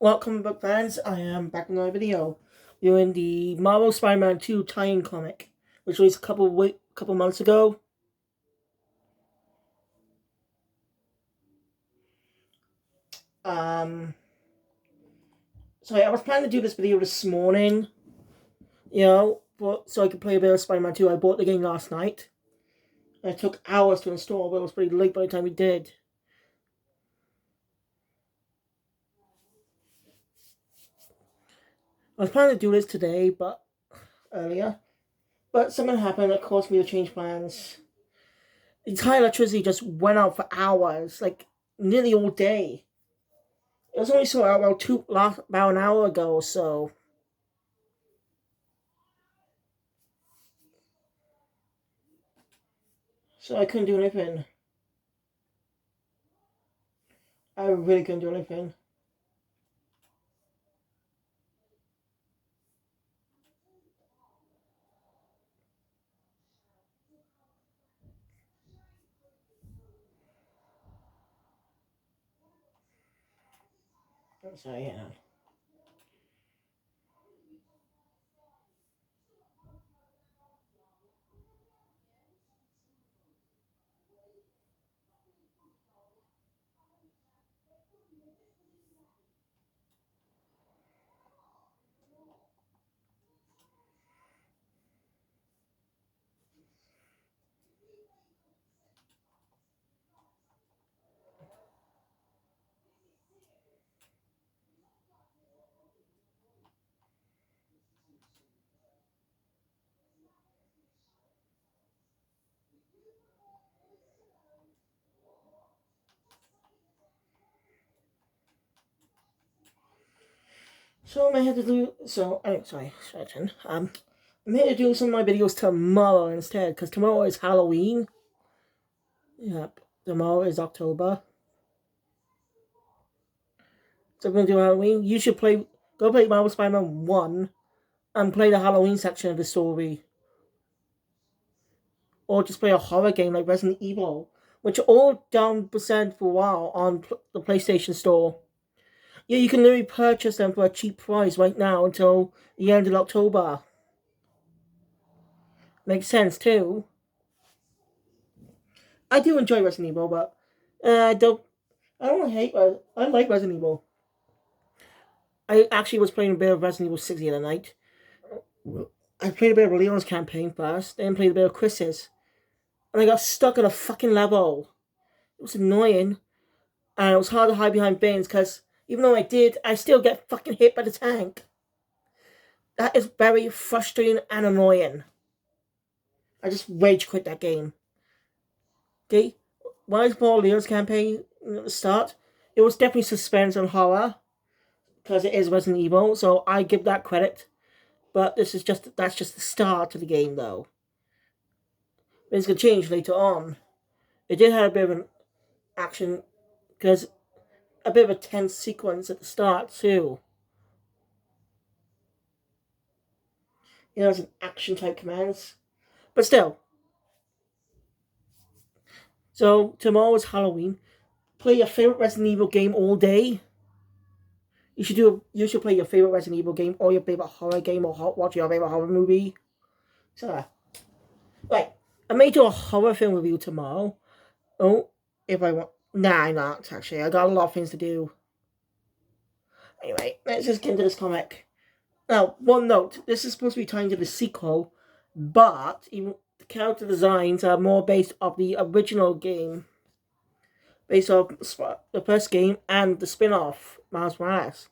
Welcome back, fans. I am back in another video. Doing the Marvel Spider-Man 2 tie-in comic, which was couple months ago. Um, so I was planning to do this video this morning, so I could play a bit of Spider-Man 2. I bought the game last night. It took hours to install, but it was pretty late by the time we did. I was planning to do this today, earlier, but something happened that caused me to change plans. The entire electricity just went out for hours, like nearly all day. It was only so about an hour ago or so. So I couldn't do anything. I really couldn't do anything. I'm sorry, hang on. So I'm here to do. Sorry, I'm here to do some of my videos tomorrow instead, because tomorrow is Halloween. Yep, tomorrow is October. So I'm gonna do Halloween. You should go play Marvel Spider-Man 1 and play the Halloween section of the story. Or just play a horror game like Resident Evil, which are all down percent for a while on the PlayStation Store. Yeah, you can literally purchase them for a cheap price right now until the end of October. Makes sense too. I do enjoy Resident Evil, but I don't. I don't hate. I like Resident Evil. I actually was playing a bit of Resident Evil 6 the other night. I played a bit of Leon's campaign first, then played a bit of Chris's, and I got stuck on a fucking level. It was annoying, and it was hard to hide behind bins because even though I still get fucking hit by the tank. That is very frustrating and annoying. I just rage quit that game. Okay, when I bought Leon's campaign at the start, it was definitely suspense and horror because it is Resident Evil, so I give that credit. But that's just the start of the game, though. It's gonna change later on. It did have a bit of an action because a bit of a tense sequence at the start too. It's an action type commands, but still. So tomorrow is Halloween. Play your favorite Resident Evil game all day. You should play your favorite Resident Evil game or your favorite horror game or watch your favorite horror movie. So, right, I may do a horror film review tomorrow. Oh, if I want. Nah, I'm not actually. I got a lot of things to do. Anyway, let's just get into this comic. Now, one note: this is supposed to be tied into the sequel, but even the character designs are more based off the original game, based off the first game and the spin-off Miles Morales.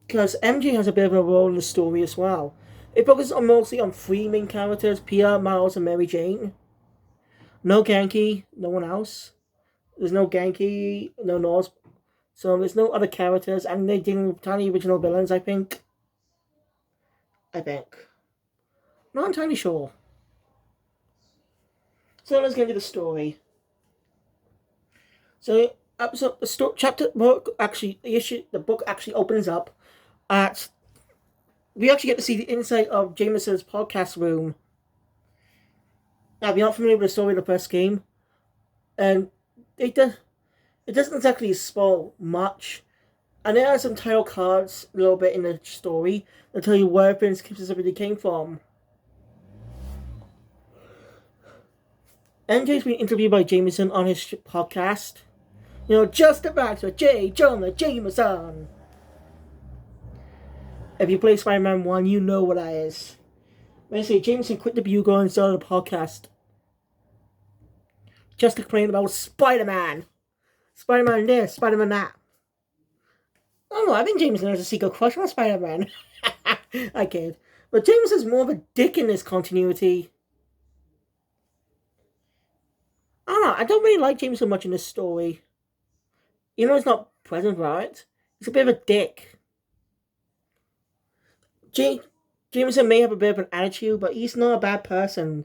Because MJ has a bit of a role in the story as well. It focuses mostly on three main characters: Peter, Miles, and Mary Jane. No Ganke, no one else. There's no Ganke, no Norse. So there's no other characters, and they're dealing with tiny original villains, I think. Not entirely sure. So let's get into the story. So episode the chapter book actually the book actually opens up at we actually get to see the inside of Jameson's podcast room. Now, if you're not familiar with the story of the first game, and they it doesn't exactly spoil much. And there are some title cards a little bit in the story that tell you where Prince specifically came from. MJ's been interviewed by Jameson on his podcast. Just about with J. Jonah Jameson. If you play Spider-Man 1, you know what that is. Basically, Jameson quit the Bugle and started a podcast. Just to complain about Spider-Man. Spider-Man this, Spider-Man that. I don't know, I think Jameson has a secret crush on Spider-Man. I kid. But Jameson's more of a dick in this continuity. I don't know, I don't really like Jameson much in this story. Even though he's not present for it, he's a bit of a dick. Jameson may have a bit of an attitude, but he's not a bad person.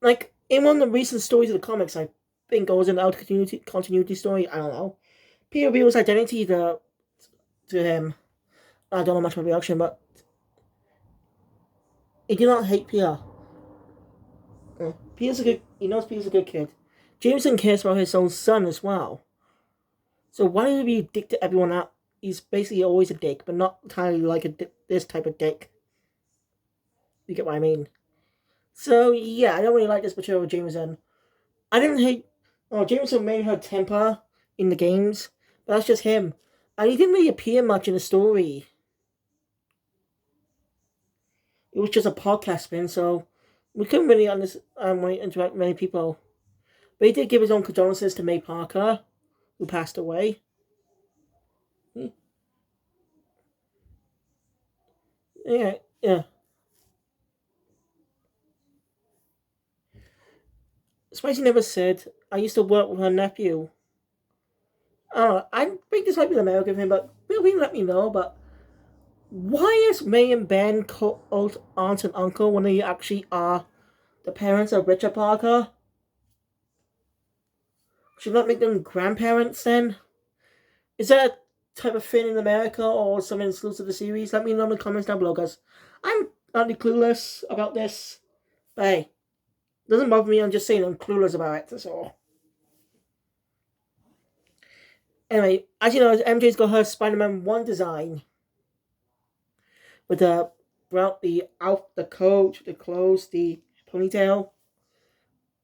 Like, in one of the recent stories of the comics, I think it was an out continuity story, I don't know. Peter reveals identity to him. I don't know much about the reaction, but he did not hate Peter. He knows Peter's a good kid. Jameson cares about his own son as well. So why does he be a dick to everyone else? He's basically always a dick, but not entirely like this type of dick. You get what I mean? So yeah, I don't really like this portrayal of Jameson. I didn't hate. Oh, Jameson made her temper in the games, but that's just him. And he didn't really appear much in the story. It was just a podcast spin, so we couldn't really interact with many people. But he did give his own condolences to May Parker, who passed away. Yeah. Spicy never said, I used to work with her nephew. I think this might be the mail of him, but feel free to let me know. But why is May and Ben called aunt and uncle when they actually are the parents of Richard Parker? Should not make them grandparents then? Is that a type of thing in America or something exclusive to the series? Let me know in the comments down below, guys. I'm utterly clueless about this. But hey, it doesn't bother me, I'm just saying I'm clueless about it, that's all. Anyway, as you know, MJ's got her Spider-Man 1 design. With the coat, the clothes, the ponytail.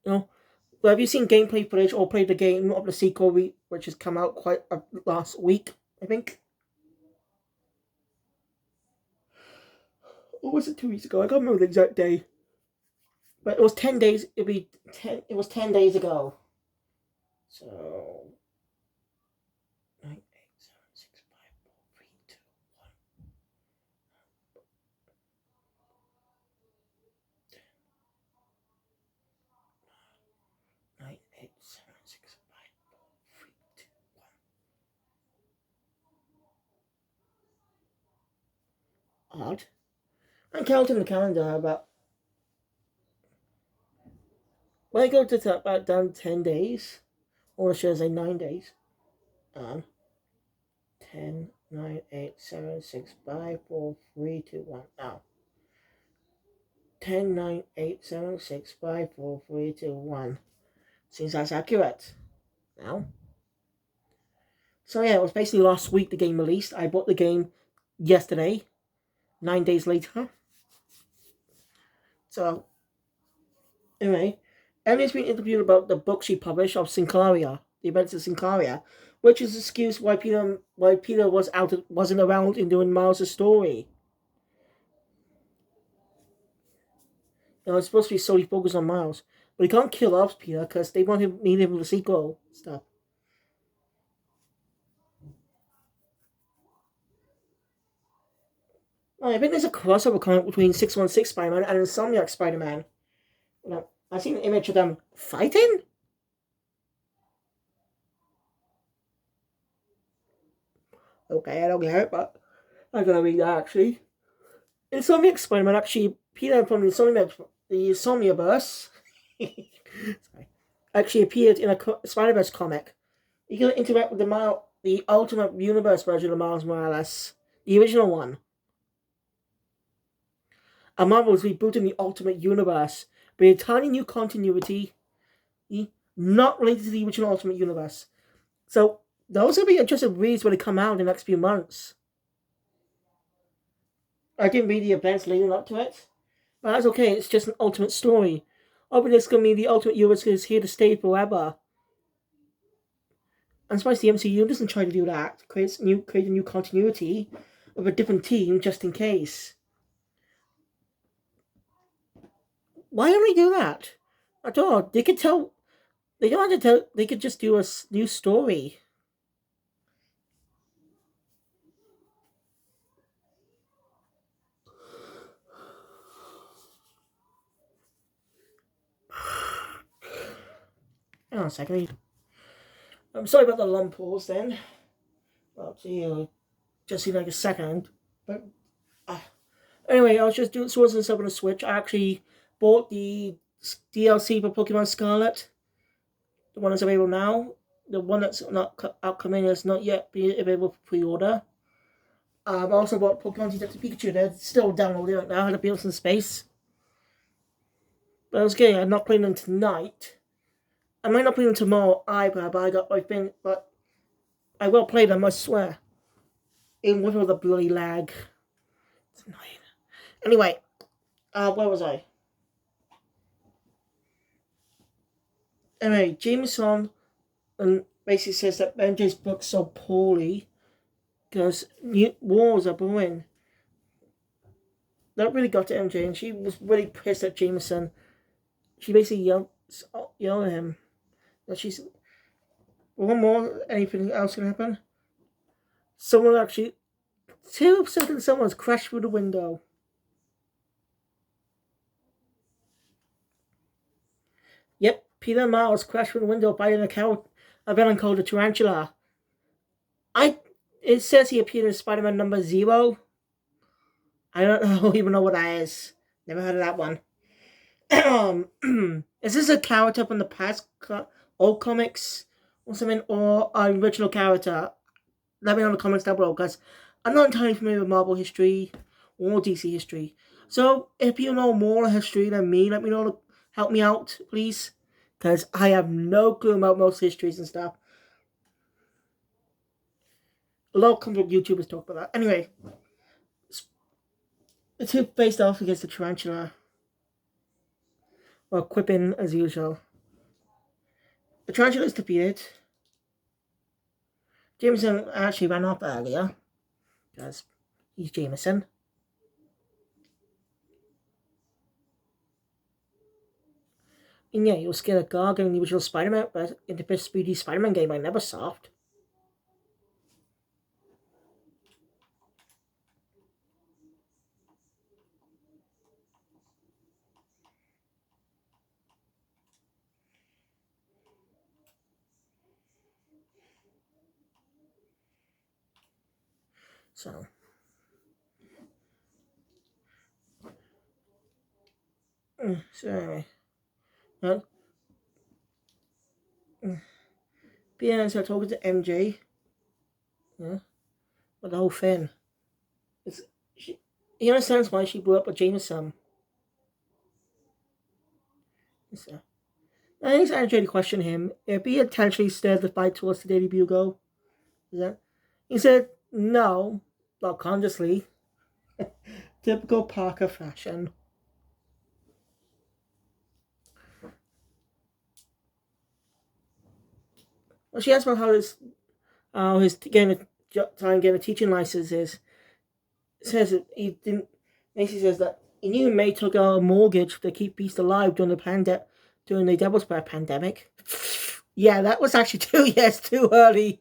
Well, have you seen gameplay footage or played the game of the sequel, which has come out quite last week, I think? Or was it 2 weeks ago? I can't remember the exact day. But it was 10 days. It was 10 days ago. So 9, 8, 7, 6, 5, 4, 3, 2, 1. 9, 8, 7, 6, 5, 4, 3, 2, 1. Odd. I'm counting the calendar, but when I go to about down 10 days, or should I say 9 days, 10, 9, 8, 7, 6, 5, 4, 3, 2, 1. Now, 10, 9, 8, 7, 6, 5, 4, 3, 2, 1. Seems that's accurate. Now. So yeah, it was basically last week the game released. I bought the game yesterday, 9 days later. So, anyway, Emily's been interviewed about the book she published of Synclaria, the events of Synclaria, which is the excuse why Peter wasn't around in doing Miles' story. It's supposed to be solely focused on Miles, but he can't kill off Peter because they need him for the sequel stuff. I think there's a crossover comic between 616 Spider-Man and Insomniac Spider-Man. I've seen an image of them fighting. Okay, I don't get it, but I'm gonna read that actually. Insomniac Spider-Man actually, Peter from the Insomniaverse actually appeared in a Spider-Verse comic. You can interact with the Ultimate Universe version of Miles Morales, the original one. And Marvel is rebooting the Ultimate Universe with a tiny new continuity not related to the original Ultimate Universe. So those will be interesting reads when they come out in the next few months. I didn't read the events leading up to it, but that's okay. It's just an Ultimate story. Obviously, it's going to be the Ultimate Universe is here to stay forever. I'm surprised the MCU doesn't try to do that. Create a new continuity of a different team just in case. Why don't they do that? At all? They could tell. They don't have to tell. They could just do a new story. Hang on a second. I'm sorry about the long pause then. Well, just seemed like a second. But anyway, I was just doing Swords and Stuff on the Switch. I actually bought the DLC for Pokemon Scarlet. The one that's available now. The one that's not upcoming is not yet available for pre-order. I also bought Pokemon Detective Pikachu. They're still downloading right now. I had to build some space. But it was good. I'm not playing them tonight. I might not play them tomorrow either, but I got my thing. But I will play them, I swear. Even with all the bloody lag. It's annoying. Anyway, where was I? Anyway, Jameson basically says that MJ's booked so poorly because wars are brewing. That really got to MJ, and she was really pissed at Jameson. She basically yelled at him that she's. One more, anything else can happen? Someone actually. 2 seconds, someone's crashed through the window. Yep, Peter Miles crashed through the window biting a villain called the Tarantula. It says he appeared in Spider-Man number 0. I don't even know what that is. Never heard of that one. Is this a character from the past old comics or something, or an original character? Let me know in the comments down below, because I'm not entirely familiar with Marvel history or DC history. So if you know more history than me, let me know to help me out, please, because I have no clue about most histories and stuff. A lot of YouTubers talk about that. Anyway, the two faced off against the Tarantula. Well, quipping as usual. The Tarantula is defeated. Jameson actually ran off earlier, because he's Jameson. And yeah, he was scared of Garg in the original Spider-Man, but in the best Speedy Spider-Man game I never solved. So anyway, Bianca started talking to MJ. Yeah, but the whole thing. He understands why she blew up with Jameson. So, I think MJ to question him if he intentionally stirred the fight towards the Daily Bugle. He said no, not consciously. Typical Parker fashion. Well, she asked about how his getting a teaching license is. Says that he didn't. Macy says that he knew May took out a mortgage to keep Beast alive during the Devil's Breath pandemic. Yeah, that was actually 2 years too early.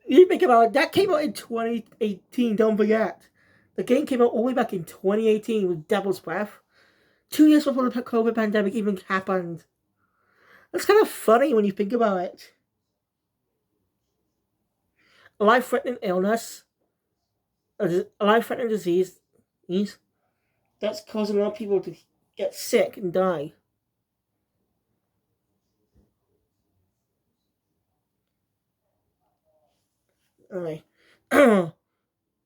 You think about it, that came out in 2018. Don't forget, the game came out all the way back in 2018 with Devil's Breath. 2 years before the COVID pandemic even happened. That's kind of funny when you think about it. A life-threatening illness, a life-threatening disease, that's causing a lot of people to get sick and die. Anyway,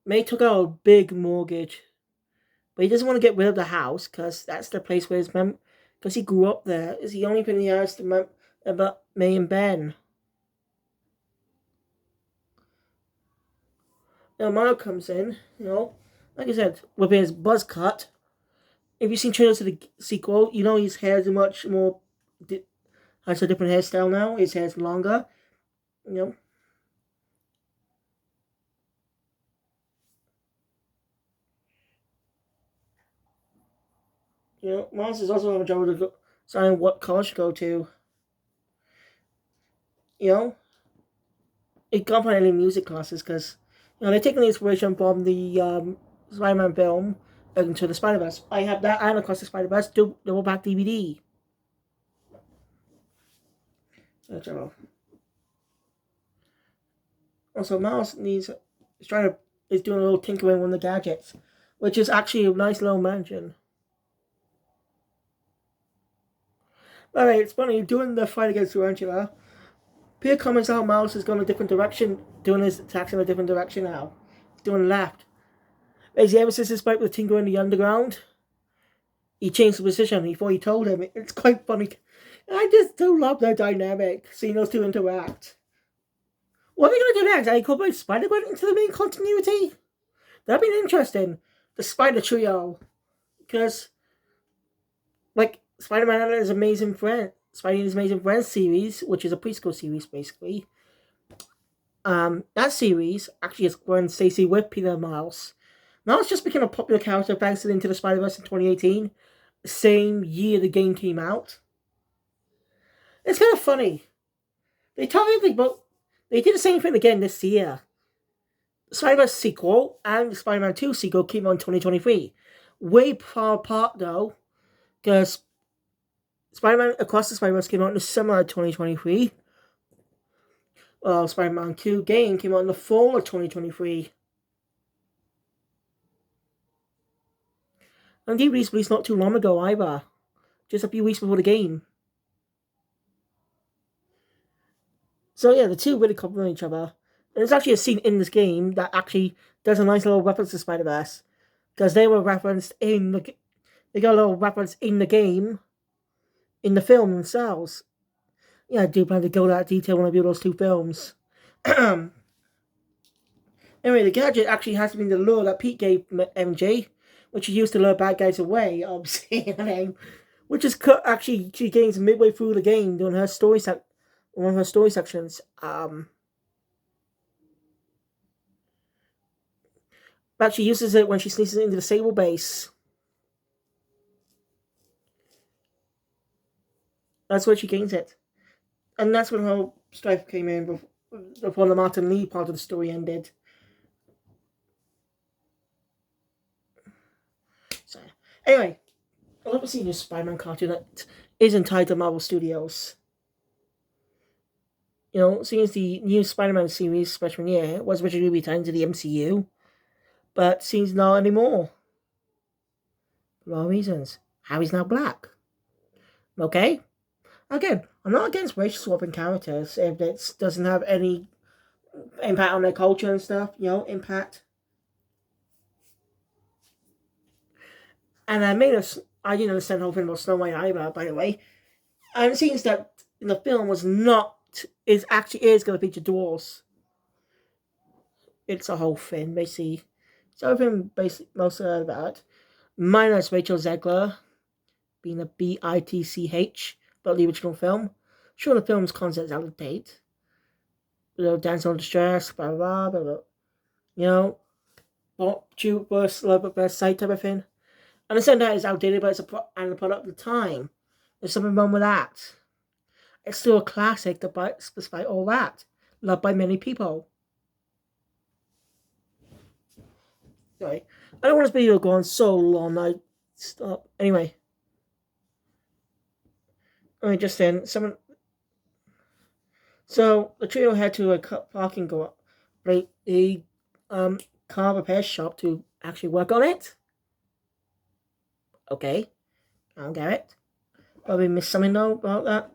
May took out a big mortgage, but he doesn't want to get rid of the house because that's the place where because because he grew up there. It's the only thing he has to remember about May and Ben. Now Mario comes in, like I said, with his buzz cut. If you've seen trailers to the sequel, his hair is much more has a different hairstyle now. His hair's longer, you know. Miles is also having trouble deciding what college to go to. You know, he can't find any music classes because, they're taking the inspiration from the Spider-Man film Into the Spider-Verse. I have that and Across the Spider-Verse double back DVD. Also, Miles is doing a little tinkering with the gadgets, which is actually a nice little mansion. Alright, it's funny, doing the fight against Tarantula, Peter comments out Miles has gone a different direction, doing his attacks in a different direction now. He's doing left. As he ever since his fight with Tinker in the Underground, he changed the position before he told him. It's quite funny. I just do love their dynamic, seeing those two interact. What are they going to do next? Are they incorporate Spider-Man into the main continuity? That'd be interesting. The Spider Trio. Because, like, Spider-Man and His Amazing Friend, Spidey and His Amazing Friends series, which is a preschool series, basically. That series actually is Gwen Stacy with Peter and Miles. Miles just became a popular character thanks to Into the Spider-Verse in 2018, the same year the game came out. It's kind of funny. They did the same thing again this year. The Spider-Verse sequel and the Spider-Man 2 sequel came out in 2023. Way far apart though, because Spider-Man Across the Spider-Verse came out in the summer of 2023. Well, Spider-Man 2 game came out in the fall of 2023. And DVD was released not too long ago either. Just a few weeks before the game. So yeah, the two really complement each other. And there's actually a scene in this game that actually does a nice little reference to Spider-Verse. Because they were referenced they got a little reference in the game, in the film themselves. Yeah, I do plan to go to that detail when I view those two films. Anyway, the gadget actually has been the lure that Pete gave MJ, which he used to lure bad guys away, which is actually she gains midway through the game during her one of her story sections. But she uses it when she sneaks into the Sable base. That's where she gains it. And that's when her strife came in before the Martin Lee part of the story ended. So, anyway, I love to see a new Spider-Man cartoon that is entitled to Marvel Studios. Since the new Spider-Man series freshman year was originally returned to the MCU, but seems not anymore. For all reasons. Harry's now black. Okay? Again, I'm not against racial swapping characters if it doesn't have any impact on their culture and stuff, impact. And I didn't understand the whole thing about Snow White either, by the way. And it seems that the film actually is going to feature dwarves. It's a whole thing, basically. So everything basically most of that. Minus Rachel Zegler being a BITCH, but the original film. Sure, the film's concept is out of date. Dance on Distress, blah blah blah blah. Tube versus love at first sight type of thing. And the same that is outdated, but it's a product of the time. There's something wrong with that. It's still a classic despite all that. Loved by many people. Sorry. I don't want this video to go on so long. I stop. Anyway. Just then, so the trio had to a parking a car repair shop to actually work on it. Okay, I don't get it. Probably missed something though about that.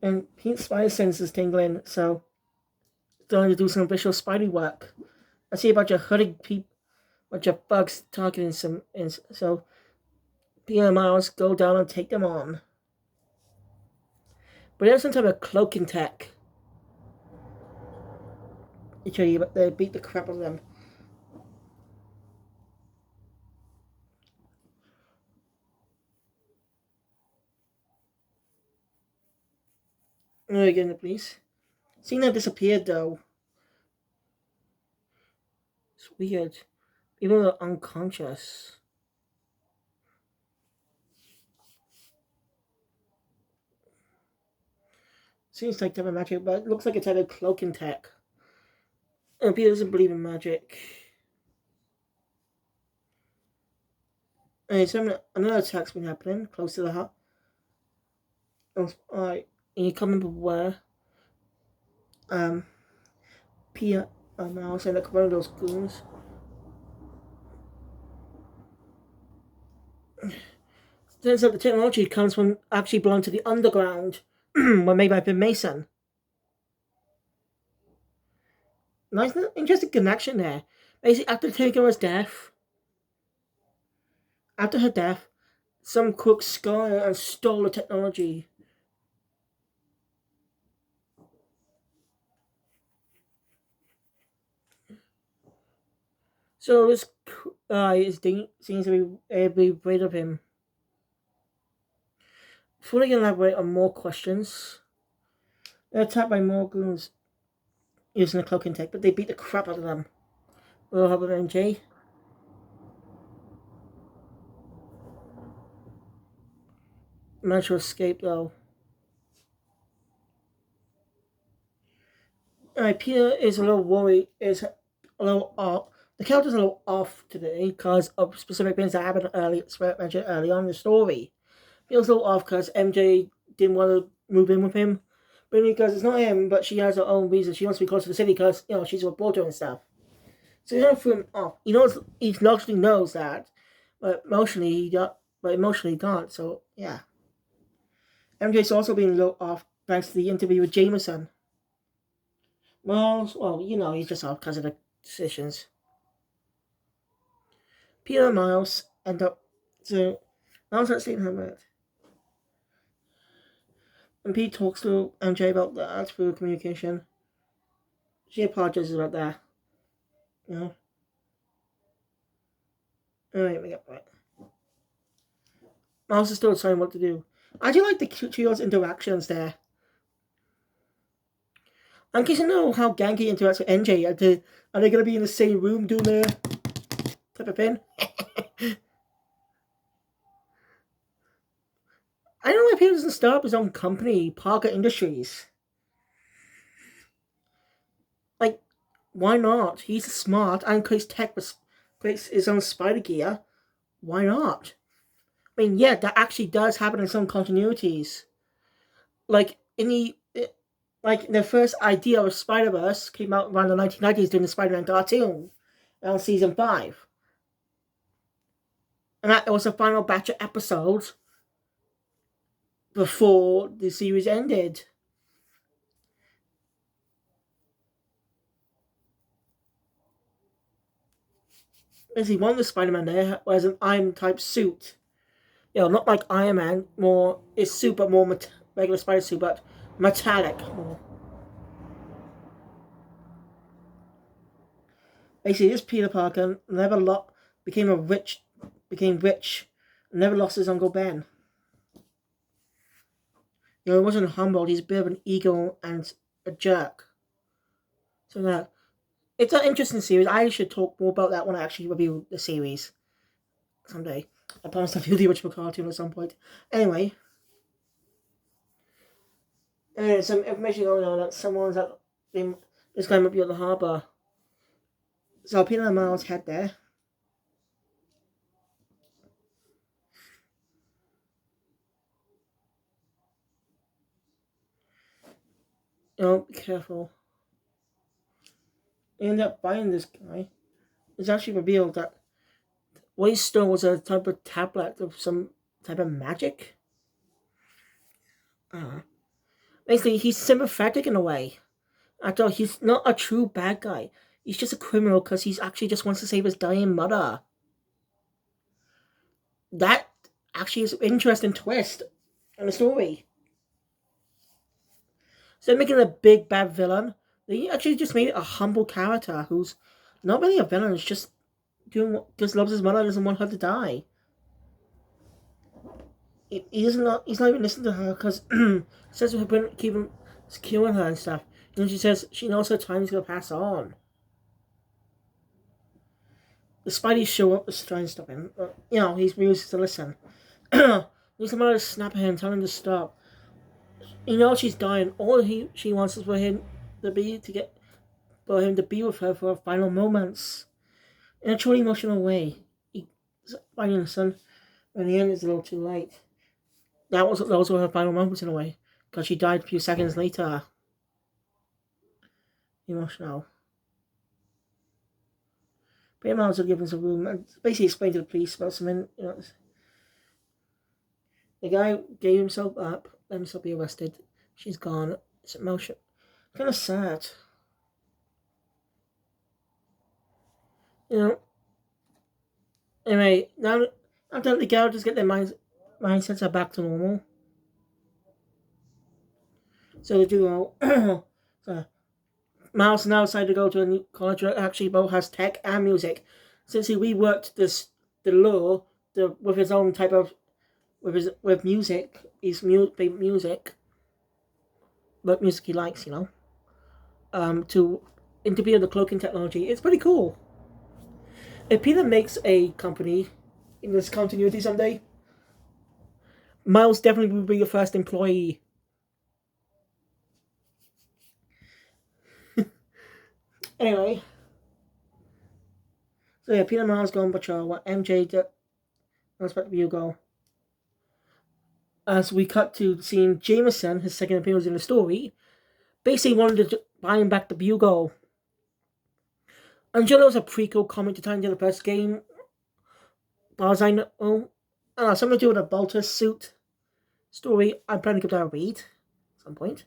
And Pete's spider sense is tingling, so starting to do some visual Spidey work. I see a bunch of hooded people, bunch of bugs targeting so Peter and Miles go down and take them on. But there's some type of cloaking tech. They beat the crap out of them. Again, please. Cena disappeared though. It's weird. Even though unconscious. Seems like type of magic, but it looks like it's had a cloaking tech. And Peter doesn't believe in magic. And so another attack's been happening close to the hut. Alright, and you come in where Pia Mouse and like one of those goons. Turns out the technology comes from actually belong to the underground, were made by Ben Mason. Nice, interesting connection there. Basically, after Takeover's death, after her death, some crook stole the technology. So this seems to be afraid of him. Before they can elaborate on more questions, they're attacked by more goons using the cloaking tech, but they beat the crap out of them. We'll help with MJ. Managed to escape though. Peter is a little worried, is a little off. The character's a little off today because of specific things that happened mentioned early on in the story. Feels a little off because MJ didn't want to move in with him. But because it's not him, but she has her own reason. She wants to be close to the city because, she's a reporter and stuff. So he don't threw him off. He logically knows that, but emotionally he can't. So yeah, MJ's also being a little off thanks to the interview with Jameson. Well, he's just off because of the decisions. Peter and Miles end up. So Miles not seeing him yet. And Pete talks to MJ about that through communication. She apologizes about that. Alright, we got right. Miles is still deciding what to do. I do like the trio's interactions there. I'm curious to know how Genki interacts with MJ. Are they going to be in the same room doing the type of thing? I don't know if he doesn't start up his own company, Parker Industries. Like, why not? He's smart and creates his own spider gear. Why not? I mean, yeah, that actually does happen in some continuities. Like the first idea of Spider-Verse came out around the 1990s during the Spider-Man cartoon, around season 5. And that was the final batch of episodes before the series ended. Basically, one of the Spider-Man there wears an Iron-type suit. Not like Iron Man, more his suit, but more regular spider suit, but metallic. Basically, this Peter Parker became rich, never lost his Uncle Ben. He wasn't humbled. He's a bit of an ego and a jerk. So that it's an interesting series. I should talk more about that when I actually review the series someday. I promise I'll review the original cartoon at some point. Anyway, some information going on that someone's at this guy might be at the harbour. So Peter and Miles head there. Be careful. They end up buying this guy. It's actually revealed that what he stole was a type of tablet of some type of magic. Basically, he's sympathetic in a way. After all, he's not a true bad guy. He's just a criminal because he actually just wants to save his dying mother. That actually is an interesting twist in the story. Instead of making a big bad villain, they actually just made it a humble character who's not really a villain. It's just just loves his mother and doesn't want her to die. He doesn't not. He's not even listening to her because says we've been keeping securing her and stuff. And she says she knows her time is gonna pass on. The Spidey show up to try and stop him. He's refused to listen. He's about to snap at him, tell him to stop. She's dying. All she wants is for him to be with her for her final moments. In a truly emotional way. He's finding the son. In the end, it's a little too late. Those were her final moments in a way, because she died a few seconds later. Emotional. Peter Miles will give him some room and basically explain to the police about something. The guy gave himself up, let himself be arrested. She's gone. It's emotional. Kind of sad. Anyway, now after the characters get their mindsets are back to normal. So the duo, Miles now decided to go to a new college that actually both has tech and music. Since he reworked the law with his own type of with music, music, but music he likes, to interview the cloaking technology. It's pretty cool. If Peter makes a company in this continuity someday, Miles definitely will be your first employee. Anyway. So yeah, Peter Miles go on patrol while MJ knows about the Bugle. As we cut to seeing Jameson, his second appearance in the story, basically wanted to buy him back the Bugle. Angela was a prequel comic to tie into the first game. As I know, something to do with a Bolter suit story. I'm planning to give that a read at some point.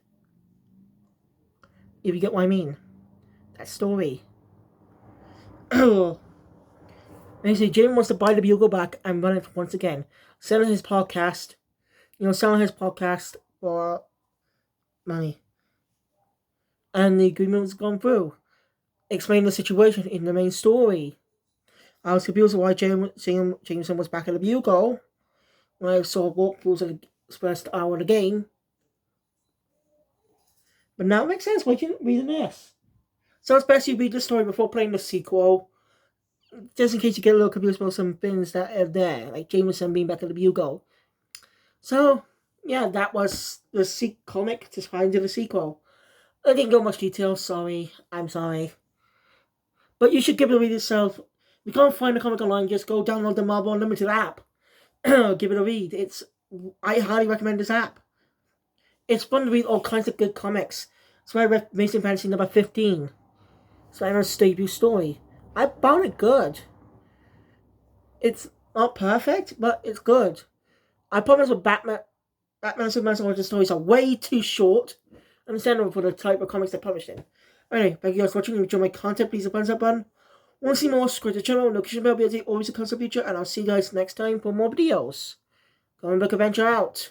If you get what I mean. That story. Basically, Jamie wants to buy the Bugle back and run it once again. Selling his podcast for money. And the agreement was gone through. Explain the situation in the main story. I was confused why Jameson was back at the Bugle when I saw walkthroughs of the first hour of the game. But now it makes sense why you didn't read this. So it's best you read the story before playing the sequel, just in case you get a little confused about some things that are there, like Jameson being back at the Bugle. So, yeah, that was the comic to find in the sequel. I didn't go much detail, sorry. I'm sorry. But you should give it a read yourself. If you can't find the comic online, just go download the Marvel Unlimited app. Give it a read. I highly recommend this app. It's fun to read all kinds of good comics. It's why I read Amazing Fantasy number 15. Spider-Man's debut story. I found it good. It's not perfect, but it's good. I promise with Batman and Superman's origin stories are way too short. Understandable for the type of comics they're published in. Anyway, thank you guys for watching. If you enjoy my content, please hit the thumbs up button. Want to see more? Subscribe to the channel. Notification bell will always a constant feature, and I'll see you guys next time for more videos. Comic Book Adventure out.